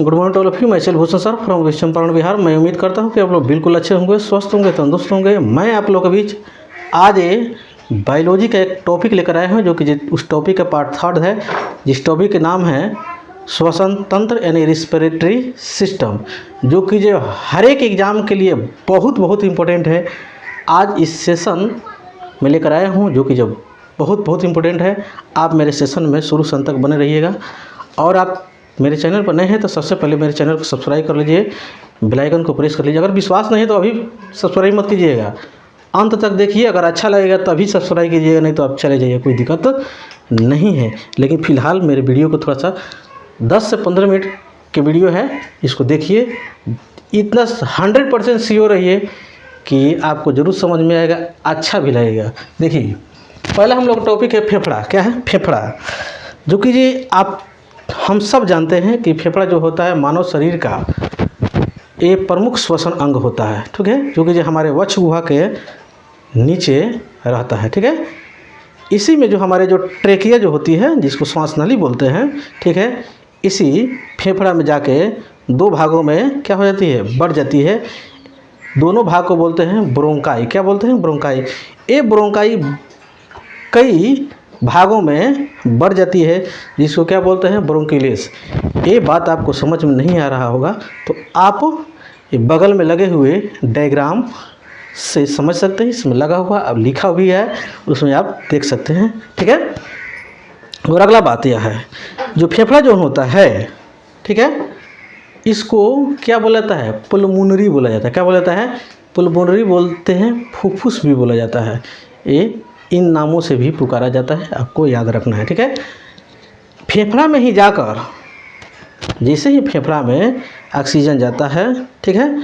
Good morning to all of you. मैं Chalbhushan sir from विश्व प्राण बिहार। मैं उम्मीद करता हूँ कि आप लोग बिल्कुल अच्छे होंगे, स्वस्थ होंगे, तंदुरुस्त होंगे। मैं आप लोगों के बीच आज ये बायोलॉजी का एक टॉपिक लेकर आए हैं, जो कि उस टॉपिक का पार्ट 3 है, जिस टॉपिक का नाम है श्वसन तंत्र यानी रिस्पिरेटरी सिस्टम, जो कि जो हर एक एग्ज़ाम के लिए बहुत इम्पोर्टेंट है। आज इस सेशन में लेकर आया हूँ, जो कि जब बहुत इम्पोर्टेंट है। आप मेरे सेशन में शुरू से अंत तक बने रहिएगा। और आप मेरे चैनल पर नए हैं तो सबसे पहले मेरे चैनल को सब्सक्राइब कर लीजिए, बेल आइकन को प्रेस कर लीजिए। अगर विश्वास नहीं है तो अभी सब्सक्राइब मत कीजिएगा, अंत तक देखिए। अगर अच्छा लगेगा तभी सब्सक्राइब कीजिएगा, नहीं तो आप चले जाइए, कोई दिक्कत नहीं है। लेकिन फ़िलहाल मेरे वीडियो को थोड़ा सा 10 से 15 मिनट के वीडियो है, इसको देखिए। इतना 100% श्योर रहिए कि आपको ज़रूर समझ में आएगा, अच्छा भी लगेगा। देखिए, पहला हम लोग टॉपिक है फेफड़ा। क्या है? फेफड़ा, जो कि जी हम सब जानते हैं कि फेफड़ा जो होता है मानव शरीर का एक प्रमुख श्वसन अंग होता है, ठीक है, जो कि जो हमारे वक्ष गुहा के नीचे रहता है, ठीक है। इसी में जो हमारे जो ट्रेकिया जो होती है, जिसको श्वास नली बोलते हैं, ठीक है, इसी फेफड़ा में जाके 2 भागों में क्या हो जाती है, बढ़ जाती है। दोनों भाग को बोलते हैं ब्रोंकाई। क्या बोलते हैं? ब्रोंकाई। ये ब्रोंकाई कई भागों में बढ़ जाती है, जिसको क्या बोलते हैं, ब्रोंकिलिस। ये बात आपको समझ में नहीं आ रहा होगा तो आप ये बगल में लगे हुए डायग्राम से समझ सकते हैं। इसमें लगा हुआ अब लिखा भी है, उसमें आप देख सकते हैं, ठीक है। और अगला बात यह है, जो फेफड़ा जो होता है, ठीक है, इसको क्या बोला जाता है? पुलमोनरी बोला जाता है। क्या बोला जाता है? पुलमोनरी बोलते हैं, फुफ्फुस भी बोला जाता है। ये इन नामों से भी पुकारा जाता है, आपको याद रखना है, ठीक है। फेफड़ा में ही जाकर जैसे ही फेफड़ा में ऑक्सीजन जाता है, ठीक है,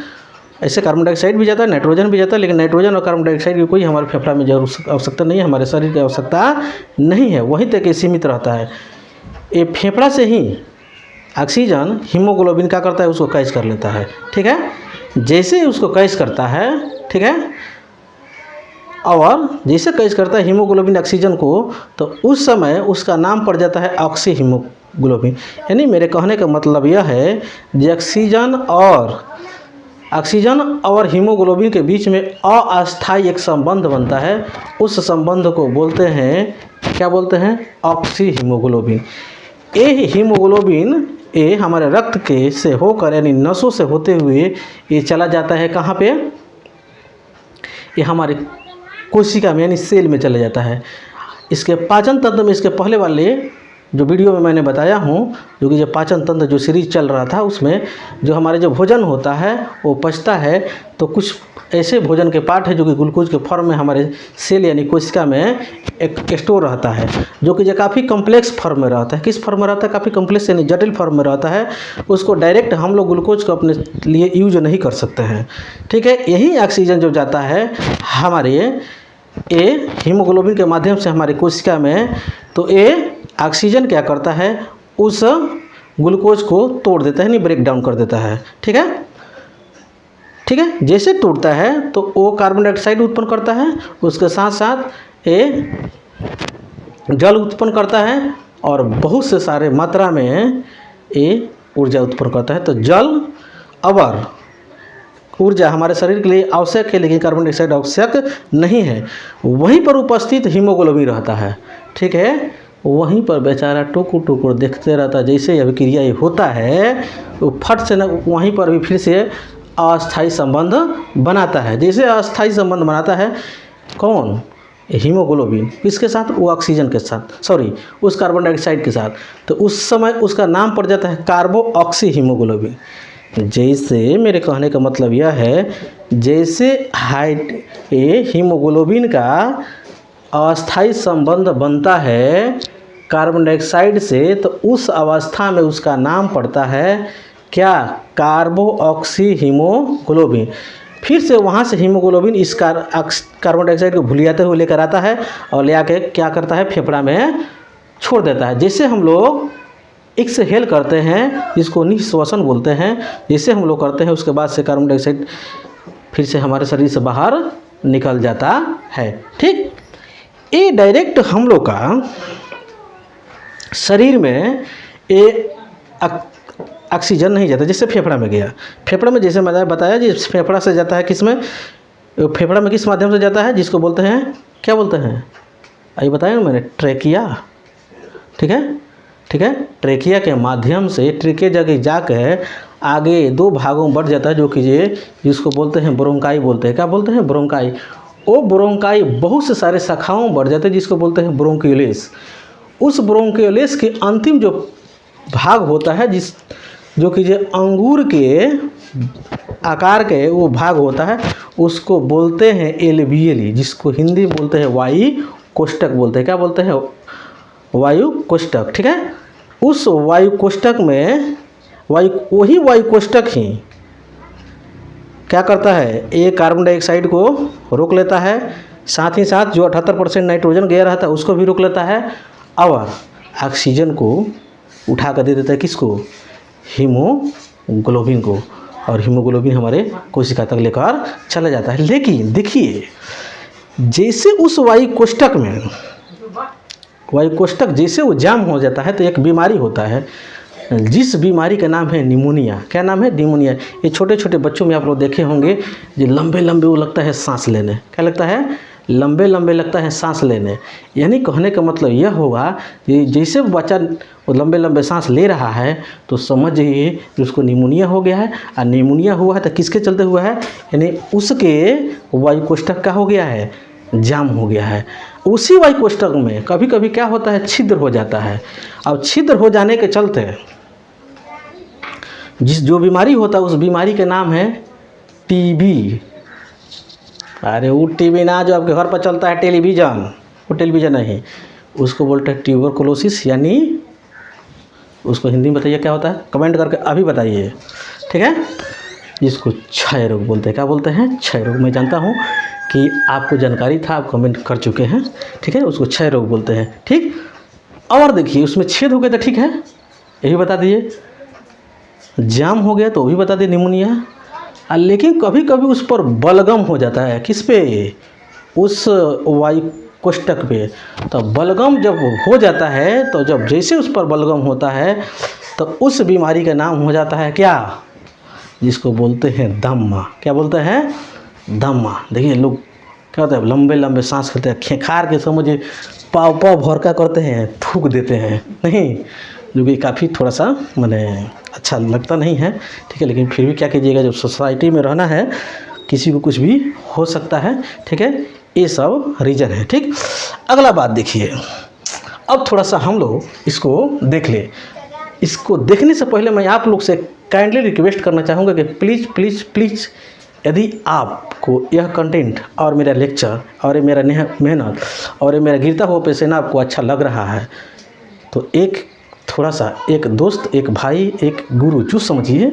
ऐसे कार्बन डाइऑक्साइड भी जाता है, नाइट्रोजन भी जाता है, लेकिन नाइट्रोजन और कार्बन डाइऑक्साइड की कोई हमारे फेफड़ा में जरूर आवश्यकता नहीं है, हमारे शरीर की आवश्यकता नहीं है, वहीं तक ये सीमित रहता है। ये फेफड़ा से ही ऑक्सीजन हीमोग्लोबिन क्या करता है, उसको कैच कर लेता है, ठीक है। जैसे ही उसको कैच करता है, ठीक है, और जैसे कैच करता है हीमोग्लोबिन ऑक्सीजन को, तो उस समय उसका नाम पड़ जाता है ऑक्सी हीमोग्लोबिन। यानी मेरे कहने का मतलब यह है कि ऑक्सीजन और हीमोग्लोबिन के बीच में अस्थायी एक संबंध बनता है। उस संबंध को बोलते हैं, क्या बोलते हैं? Oxy haemoglobin. ये हीमोग्लोबिन ये हमारे रक्त के से होकर यानी नसों से होते हुए ये चला जाता है कहाँ पे? ये हमारे कोशिका में यानी सेल में चले जाता है। इसके पाचन तंत्र में, इसके पहले वाले जो वीडियो में मैंने बताया हूँ, जो कि जो पाचन तंत्र जो सीरीज चल रहा था, उसमें जो हमारे जो भोजन होता है वो पचता है, तो कुछ ऐसे भोजन के पार्ट है जो कि ग्लूकोज के फॉर्म में हमारे सेल यानी कोशिका में एक स्टोर रहता है, जो कि जो काफ़ी कम्प्लेक्स फॉर्म में रहता है। किस फॉर्म में रहता है? काफ़ी कम्प्लेक्स यानी जटिल फॉर्म में रहता है। उसको डायरेक्ट हम लोग ग्लूकोज को अपने लिए यूज नहीं कर सकते हैं, ठीक है। यही ऑक्सीजन जो जाता है हमारे ये हीमोग्लोबिन के माध्यम से हमारी कोशिका में, तो ये ऑक्सीजन क्या करता है, उस ग्लूकोज को तोड़ देता है, नहीं ब्रेक डाउन कर देता है, ठीक है, ठीक है। जैसे टूटता है तो वो कार्बन डाइऑक्साइड उत्पन्न करता है, उसके साथ साथ ये जल उत्पन्न करता है और बहुत से सारे मात्रा में ये ऊर्जा उत्पन्न करता है। तो जल और ऊर्जा हमारे शरीर के लिए आवश्यक है, लेकिन कार्बन डाइऑक्साइड आवश्यक नहीं है। वहीं पर उपस्थित हीमोग्लोबिन रहता है, ठीक है, वहीं पर बेचारा टुकुर देखते रहता है। जैसे ही अभिक्रिया ये होता है वो फट से न वहीं पर भी फिर से अस्थायी संबंध बनाता है। जैसे अस्थायी संबंध बनाता है कौन? हीमोग्लोबिन। किसके साथ? वो ऑक्सीजन के साथ, सॉरी, उस कार्बन डाइऑक्साइड के साथ। तो उस समय उसका नाम पड़ जाता है कार्बो ऑक्सी हीमोग्लोबिन। जैसे मेरे कहने का मतलब यह है, जैसे हीमोग्लोबिन का अस्थायी संबंध बनता है कार्बन डाइऑक्साइड से, तो उस अवस्था में उसका नाम पड़ता है क्या? कार्बो ऑक्सी हीमोग्लोबिन। फिर से वहाँ से हीमोग्लोबिन इस कार्बन डाइऑक्साइड को भुलियाते हुए लेकर आता है और ले आके क्या करता है? फेफड़ा में छोड़ देता है। जैसे हम लोग एक्सहेल करते हैं, जिसको निःश्वसन बोलते हैं, जैसे हम लोग करते हैं, उसके बाद से कार्बन डाइऑक्साइड फिर से हमारे शरीर से बाहर निकल जाता है, ठीक। ये डायरेक्ट हम लोग का शरीर में ये ऑक्सीजन नहीं जाता, जैसे फेफड़ा में गया। फेफड़ा में जैसे मैंने बताया जी, फेफड़ा से जाता है किस में, फेफड़ा में किस माध्यम से जाता है, जिसको बोलते हैं, क्या बोलते हैं, अभी बताया ना मैंने, ट्रेकिया। ठीक है, ठीक है, ट्रेकिया के माध्यम से ट्रेकिया जगह जाकर आगे 2 भागों में बढ़ जाता है, जो कि ये जिसको बोलते हैं ब्रोंकाई बोलते हैं। क्या बोलते हैं, ब्रोंकाई। वो ब्रोंकाई बहुत से सारे शाखाओं में बढ़ जाते हैं, जिसको बोलते हैं ब्रोंकियोलेस। उस ब्रोंकियोलेस के अंतिम जो भाग होता है, जो कि ये अंगूर के आकार के वो भाग होता है, उसको बोलते हैं एल्वियली, जिसको हिंदी में बोलते हैं वायु कोष्ठक बोलते हैं। क्या बोलते हैं, वायु कोष्ठक। ठीक है, उस वायु कोष्ठक में वही वायु कोष्ठक ही क्या करता है, एक कार्बन डाइऑक्साइड को रोक लेता है, साथ ही साथ जो 78% नाइट्रोजन गया रहता है उसको भी रोक लेता है, और ऑक्सीजन को उठा कर दे देता है, किसको, हीमोग्लोबिन को, और हीमोग्लोबिन हमारे कोशिका तक लेकर चला जाता है। लेकिन देखिए, जैसे उस वायु कोष्ठक जैसे वो जाम हो जाता है, तो एक बीमारी होता है, जिस बीमारी का नाम है निमोनिया। क्या नाम है, निमोनिया। ये छोटे छोटे बच्चों में आप लोग देखे होंगे, जो लंबे लंबे वो लगता है सांस लेने। क्या लगता है, लंबे लंबे लगता है सांस लेने। यानी कहने का मतलब यह होगा कि जैसे बच्चा लंबे लंबे सांस ले रहा है, तो समझिए कि उसको निमोनिया हो गया है। और निमोनिया हुआ है तो किसके चलते हुआ है, यानी उसके वायु कोष्ठक का हो गया है, जाम हो गया है। उसी वायु कोष्ठक में कभी कभी क्या होता है, छिद्र हो जाता है। और छिद्र हो जाने के चलते जो बीमारी होता है, उस बीमारी के नाम है टीबी। अरे वो टीबी ना जो आपके घर पर चलता है टेलीविज़न, वो टेलीविज़न नहीं, उसको बोलते हैं ट्यूबरकुलोसिस। यानी उसको हिंदी में बताइए क्या होता है, कमेंट करके अभी बताइए। ठीक है, जिसको क्षय रोग बोलते हैं। क्या बोलते हैं, क्षय रोग। मैं जानता हूँ कि आपको जानकारी था, आप कमेंट कर चुके हैं। ठीक है, उसको क्षय रोग बोलते हैं। ठीक, और देखिए उसमें छेद हो गया तो ठीक है, यही बता दिए। जाम हो गया तो भी बता दिए, निमोनिया। लेकिन कभी कभी उस पर बलगम हो जाता है, किस पे, उस वायु कोष्ठक पे। तो बलगम जब हो जाता है, तो जब जैसे उस पर बलगम होता है, तो उस बीमारी का नाम हो जाता है क्या, जिसको बोलते हैं दम्मा। क्या बोलते हैं, दम्मा। देखिए लोग क्या होता है, लंबे लंबे सांस लेते हैं, खेखार के समझिए पाव पाव भरका करते हैं, थूक देते हैं, नहीं, जो कि काफ़ी थोड़ा सा मैंने अच्छा लगता नहीं है। ठीक है, लेकिन फिर भी क्या कीजिएगा, जब सोसाइटी में रहना है, किसी को कुछ भी हो सकता है। ठीक है, ये सब रीज़न है। ठीक, अगला बात देखिए, अब थोड़ा सा हम लोग इसको देख ले। इसको देखने से पहले मैं आप लोग से काइंडली रिक्वेस्ट करना चाहूँगा कि प्लीज़ प्लीज़ प्लीज़, यदि आपको यह कंटेंट और मेरा लेक्चर और मेरा मेहनत और मेरा गिरता हुआ पसीना आपको अच्छा लग रहा है, तो एक थोड़ा सा, एक दोस्त, एक भाई, एक गुरु जो समझिए,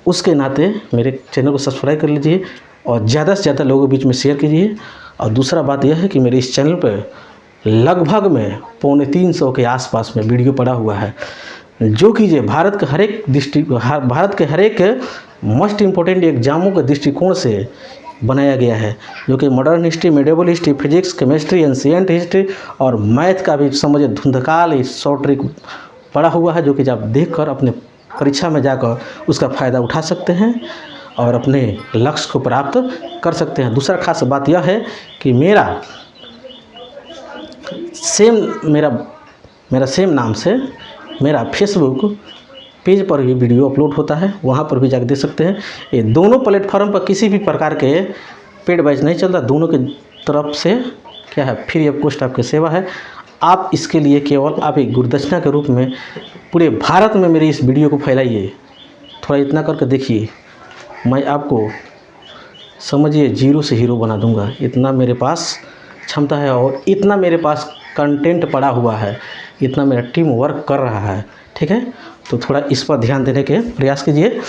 उसके नाते मेरे चैनल को सब्सक्राइब कर लीजिए और ज़्यादा से ज़्यादा लोगों के बीच में शेयर कीजिए। और दूसरा बात यह है कि मेरे इस चैनल पर लगभग में 350 के आसपास में वीडियो पड़ा हुआ है, जो कि ये भारत के हर एक मोस्ट इम्पोर्टेंट एग्जामों के दृष्टिकोण से बनाया गया है, जो कि modern history, medieval history, physics, chemistry, ancient history और मैथ का भी समझे धुंधकाल शॉर्ट ट्रिक पड़ा हुआ है, जो कि आप देखकर अपने परीक्षा में जाकर उसका फ़ायदा उठा सकते हैं और अपने लक्ष्य को प्राप्त कर सकते हैं। दूसरा खास बात यह है कि मेरा सेम नाम से मेरा फेसबुक पेज पर भी वीडियो अपलोड होता है, वहाँ पर भी जाकर देख सकते हैं। ये दोनों प्लेटफॉर्म पर किसी भी प्रकार के पेड बैच नहीं चलता, दोनों की तरफ से क्या है, फ्री ऑफ कॉस्ट आपकी सेवा है। आप इसके लिए केवल आप एक गुरुदक्षिणा के रूप में पूरे भारत में मेरी इस वीडियो को फैलाइए। थोड़ा इतना करके देखिए, मैं आपको समझिए जीरो से हीरो बना दूंगा। इतना मेरे पास क्षमता है और इतना मेरे पास कंटेंट पड़ा हुआ है, इतना मेरा टीम वर्क कर रहा है। ठीक है, तो थोड़ा इस पर ध्यान देने के प्रयास कीजिए।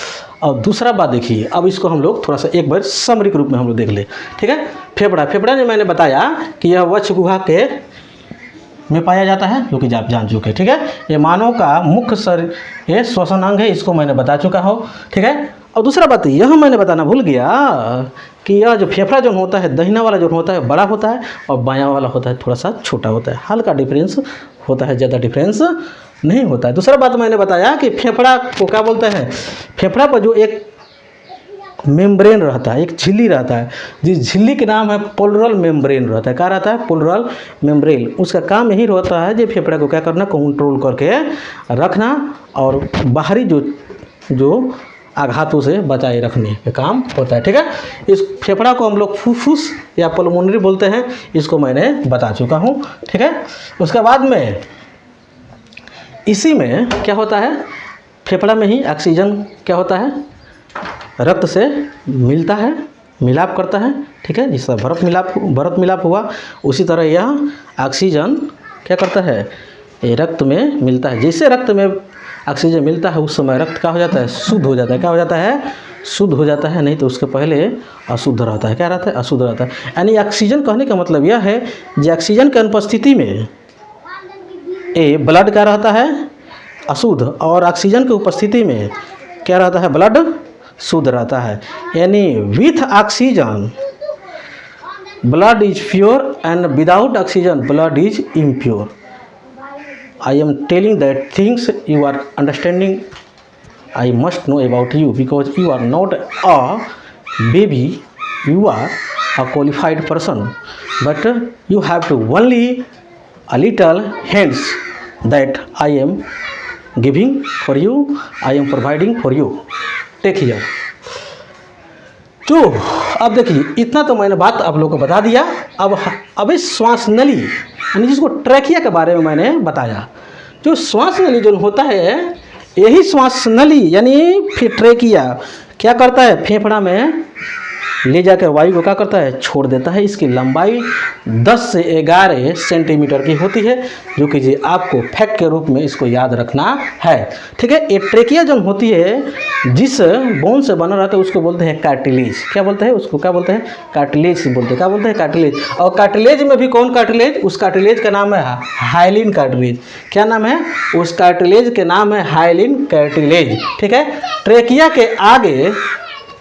और दूसरा बात देखिए, अब इसको हम लोग थोड़ा सा एक बार समरी के रूप में हम लोग देख ले। ठीक है, फेफड़ा ने मैंने बताया कि यह वक्ष गुहा के में पाया जाता है, जो कि आप जान चुके हैं। ठीक है, ये मानव का मुख्य शरीर ये श्वसन अंग है, इसको मैंने बता चुका हूँ। ठीक है, और दूसरा बात यह मैंने बताना भूल गया कि यह जो फेफड़ा जो होता है, दाहिना वाला जो होता है बड़ा होता है और बायां वाला होता है थोड़ा सा छोटा होता है। हल्का डिफरेंस होता है, ज़्यादा डिफरेंस नहीं होता है। दूसरा बात मैंने बताया कि फेफड़ा को क्या बोलते हैं, फेफड़ा पर जो एक मेम्ब्रेन रहता है, एक झिल्ली रहता है, जिस झिल्ली के नाम है प्लूरल मेम्ब्रेन रहता है। क्या रहता है? Pleural membrane. उसका काम यही रहता है जो फेफड़ा को क्या करना, कंट्रोल करके रखना और बाहरी जो आघातों से बचाए रखने का काम होता है। ठीक है, इस फेफड़ा को हम लोग फुफ्फुस या पल्मोनरी बोलते हैं, इसको मैंने बता चुका हूँ। ठीक है, उसके बाद में इसी में क्या होता है, फेफड़ा में ही ऑक्सीजन क्या होता है, रक्त से मिलता है, मिलाप करता है। ठीक है, जिसका भरत मिलाप हुआ, उसी तरह यह ऑक्सीजन क्या करता है, ये रक्त में मिलता है। जैसे रक्त में ऑक्सीजन मिलता है उस समय रक्त क्या हो जाता है, शुद्ध हो जाता है। क्या हो जाता है? शुद्ध हो जाता है, नहीं तो उसके पहले अशुद्ध रहता है। क्या रहता है? अशुद्ध रहता है। यानी ऑक्सीजन कहने का मतलब यह है कि ऑक्सीजन की अनुपस्थिति में ये ब्लड क्या रहता है, अशुद्ध, और ऑक्सीजन की उपस्थिति में क्या रहता है, ब्लड शुद्ध रहता है। यानी with oxygen blood is pure and without oxygen blood is impure. I am telling that things you are understanding, I must know about you because you are not a baby, you are a qualified person, but you have to only a little hints that I am giving for you, I am providing for you. Take here. तो अब देखिए, इतना तो मैंने बात आप लोगों को बता दिया। अब इस श्वास नली यानी जिसको ट्रैकिया के बारे में मैंने बताया। जो श्वास नली जो होता है, यही श्वास नली यानी फिर ट्रैकिया क्या करता है, फेफड़ा में ले जाकर वायु को क्या करता है, छोड़ देता है। इसकी लंबाई 10 से 11 सेंटीमीटर की होती है, जो कि जी आपको फैक्ट के रूप में इसको याद रखना है। ठीक है, ये ट्रेकिया जो होती है, जिस बोन से बना रहता है उसको बोलते हैं कार्टिलेज। क्या बोलते हैं उसको? क्या बोलते हैं? कार्टिलेज बोलते हैं। क्या बोलते हैं? कार्टिलेज। और कार्टिलेज में भी कौन कार्टिलेज? उस कार्टिलेज का नाम है हाइलिन कार्टिलेज। क्या नाम है? उस कार्टिलेज के नाम है हाइलिन कार्टिलेज। ठीक है, ट्रेकिया के आगे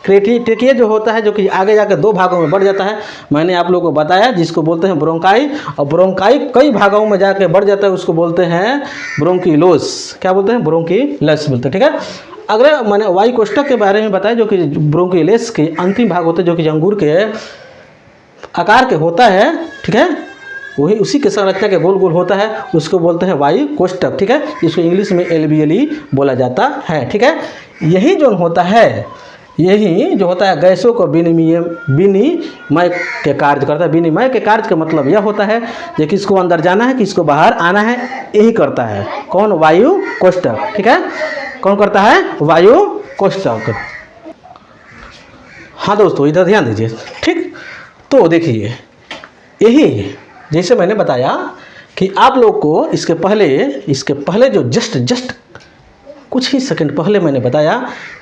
ट्रेकिया जो होता है, जो कि आगे जाकर 2 भागों में बढ़ जाता है, मैंने आप लोगों को बताया, जिसको बोलते हैं ब्रोंकाई। और ब्रोंकाई कई भागों में जाकर बढ़ जाता है, उसको बोलते हैं ब्रोंकिलोस। क्या बोलते हैं? ब्रोंकिलस बोलते हैं। ठीक है, अगले मैंने वायु कोष्ठक के बारे में बताया, जो कि ब्रोंकिलस के अंतिम भाग होते हैं, जो कि अंगूर के आकार के होता है। ठीक है, वही उसी के संरचना के गोल गोल होता है, उसको बोलते हैं वायु कोष्ठक। ठीक है, इसको इंग्लिश में एलवीएली बोला जाता है। ठीक है, यही जो होता है, यही जो होता है गैसों को विनिमय के कार्य करता है। विनिमय के कार्य का मतलब यह होता है कि किसको अंदर जाना है, किसको बाहर आना है, यही करता है कौन? वायु कोष्ठक। ठीक है, कौन करता है? वायु कोष्ठक। हाँ दोस्तों, इधर ध्यान दीजिए। ठीक, तो देखिए, यही जैसे मैंने बताया कि आप लोग को इसके पहले जो जस्ट कुछ ही सेकंड पहले मैंने बताया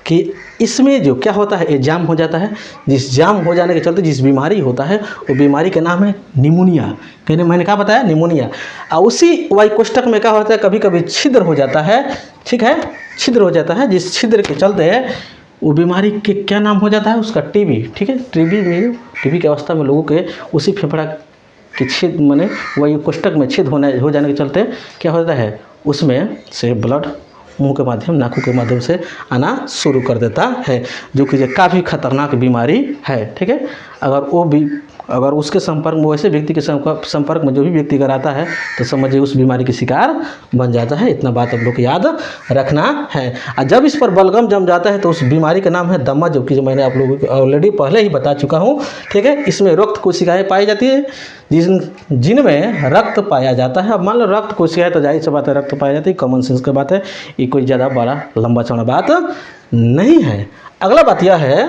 कि इसमें जो क्या होता है, ये जाम हो जाता है। जिस जाम हो जाने के चलते जिस बीमारी होता है, वो बीमारी का नाम है निमोनिया। कहने मैंने क्या बताया? निमोनिया। और उसी वायु कोष्ठक में क्या होता है, कभी कभी छिद्र हो जाता है। ठीक है, छिद्र हो जाता है, जिस छिद्र के चलते वो बीमारी के क्या नाम हो जाता है, उसका टीबी। ठीक है, टीबी की अवस्था में लोगों के उसी फेफड़ा के छिद्र माने वायु कोष्ठक में छिद्र हो जाने के चलते क्या होता है, उसमें से ब्लड मुंह के माध्यम, नाकों के माध्यम से आना शुरू कर देता है, जो कि काफ़ी खतरनाक बीमारी है। ठीक है, अगर उसके संपर्क में, वैसे व्यक्ति के संपर्क में जो भी व्यक्ति अगर आता है, तो समझिए उस बीमारी के शिकार बन जाता है। इतना बात आप लोग को याद रखना है। और जब इस पर बलगम जम जाता है तो उस बीमारी का नाम है दमा, जो कि मैंने आप लोगों को ऑलरेडी पहले ही बता चुका हूँ। ठीक है, इसमें रक्त कोशिकाएँ पाई जाती है, जिनमें रक्त पाया जाता है। अब मान लो रक्त कोशिकाएँ, तो जाहिर सी बात है रक्त पाई जाती है, कॉमन सेंस की बात है, ये कोई ज़्यादा बड़ा लंबा चौड़ा बात नहीं है। अगला बात यह है,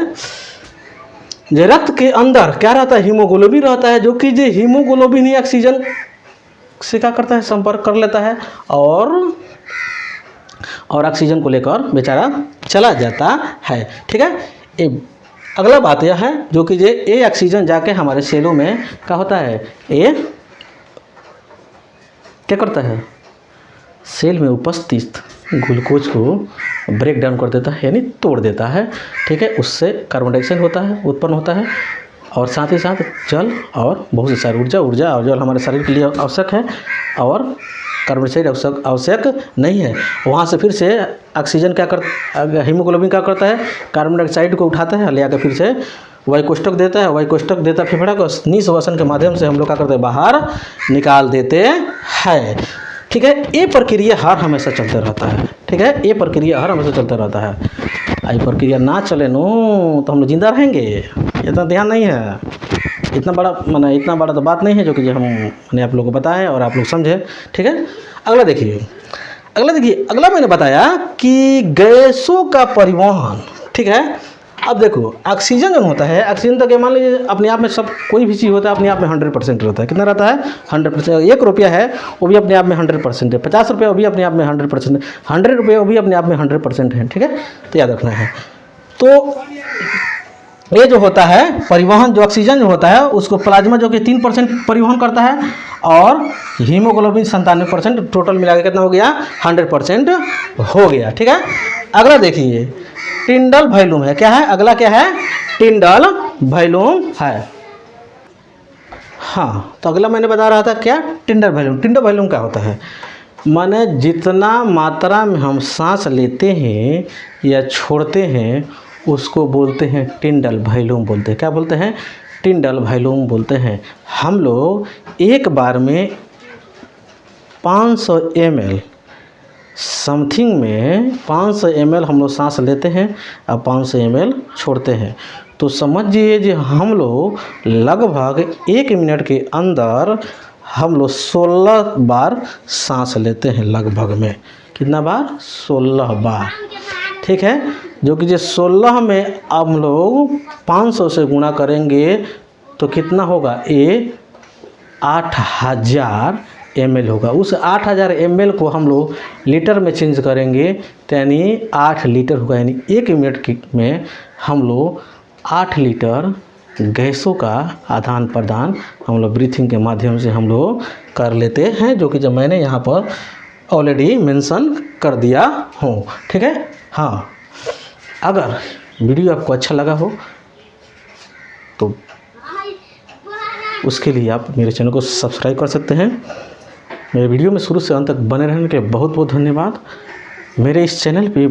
जो रक्त के अंदर क्या रहता है, हीमोग्लोबिन रहता है, जो कि जो हीमोग्लोबिन ही ऑक्सीजन से क्या करता है, संपर्क कर लेता है और ऑक्सीजन को लेकर बेचारा चला जाता है। ठीक है, अगला बात यह है, जो कि ये ऑक्सीजन जाके हमारे सेलों में क्या होता है, ये क्या करता है, सेल में उपस्थित ग्लूकोज को ब्रेक डाउन कर देता है, यानी तोड़ देता है। ठीक है, उससे कार्बन डाइऑक्साइड उत्पन्न होता है, और साथ ही साथ जल और बहुत सारी ऊर्जा और जल हमारे शरीर के लिए आवश्यक है, और कार्बन डाइऑक्साइड आवश्यक नहीं है। वहाँ से फिर से ऑक्सीजन क्या कर हीमोग्लोबिन क्या करता है, कार्बन डाइऑक्साइड को उठाता है, ले आकर फिर से वायुकोष्ठक देता है, वायुकोष्ठक देता है फेफड़ा को, निःश्वसन के माध्यम से हम लोग क्या करते हैं, बाहर निकाल देते हैं। ठीक है, ये प्रक्रिया हर हमेशा चलता रहता है। ठीक है, ये प्रक्रिया हर हमेशा चलता रहता है। ये प्रक्रिया ना चले नो तो हम लोग जिंदा रहेंगे, इतना ध्यान नहीं है। इतना बड़ा तो बात नहीं है जो कि हमने आप लोगों को बताया और आप लोग समझे। ठीक है, अगला देखिए, अगला मैंने बताया कि गैसों का परिवहन। ठीक है, अब देखो ऑक्सीजन जो होता है, ऑक्सीजन तक मान लीजिए अपने आप में सब कोई भी चीज़ होता है अपने आप में 100% रहता है। कितना रहता है, 100%। 1 रुपया है वो भी अपने आप में 100% है, 50 रुपये वो भी अपने आप में 100% है, 100 रुपये वो भी अपने आप में 100% है। ठीक है, तो याद रखना है। तो ये जो होता है परिवहन, जो ऑक्सीजन जो होता है उसको प्लाज्मा जो कि 3% परिवहन करता है और हीमोग्लोबिन 97%, टोटल मिला के कितना हो गया, 100% हो गया। ठीक है, अगला देखिए टिंडल वॉल्यूम है। क्या है, अगला क्या है, टिंडल वॉल्यूम है। हाँ, तो अगला मैंने बता रहा था क्या, टिंडल वॉल्यूम। टिंडल वॉल्यूम क्या होता है, माने जितना मात्रा में हम सांस लेते हैं या छोड़ते हैं उसको बोलते हैं टिंडल वॉल्यूम बोलते हैं। क्या बोलते हैं, टिंडल वॉल्यूम बोलते हैं। हम लोग एक बार में 500 ml समथिंग में 500 ml हम लोग सांस लेते हैं और 500 ml छोड़ते हैं। तो समझिए कि हम लोग लगभग 1 मिनट के अंदर हम लोग 16 बार सांस लेते हैं। लगभग में कितना बार, 16 बार। ठीक है, जो कि 16 में हम लोग 500 से गुणा करेंगे तो कितना होगा, ये 8000 ml होगा। उस 8000 ml को हम लोग लीटर में चेंज करेंगे तो यानी 8 लीटर होगा। यानी 1 मिनट में हम लोग 8 लीटर गैसों का आदान प्रदान हम लोग ब्रीथिंग के माध्यम से हम लोग कर लेते हैं, जो कि जब मैंने यहाँ पर ऑलरेडी मेंशन कर दिया हूँ। ठीक है, हाँ, अगर वीडियो आपको अच्छा लगा हो तो उसके लिए आप मेरे चैनल को सब्सक्राइब कर सकते हैं। मेरे वीडियो में शुरू से अंत तक बने रहने के लिए बहुत बहुत धन्यवाद। मेरे इस चैनल पे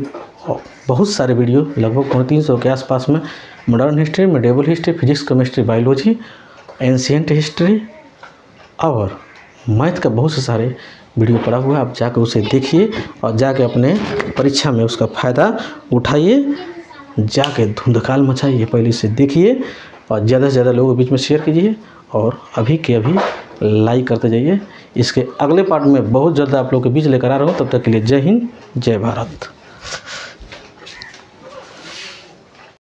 बहुत सारे वीडियो, लगभग 300 के आसपास में modern history, medieval history, physics, chemistry, biology, ancient history और मैथ का बहुत से सारे वीडियो पड़ा हुआ है। आप जाकर उसे देखिए और जाके अपने परीक्षा में उसका फ़ायदा उठाइए, जाके धुंधकाल मचाइए। पहले से देखिए और ज़्यादा से ज़्यादा लोगों के बीच में शेयर कीजिए और अभी के अभी लाइक करते जाइए। इसके अगले पार्ट में बहुत ज़्यादा आप लोगों के बीच लेकर आ रहा हूँ। तब तक के लिए जय हिंद, जय भारत।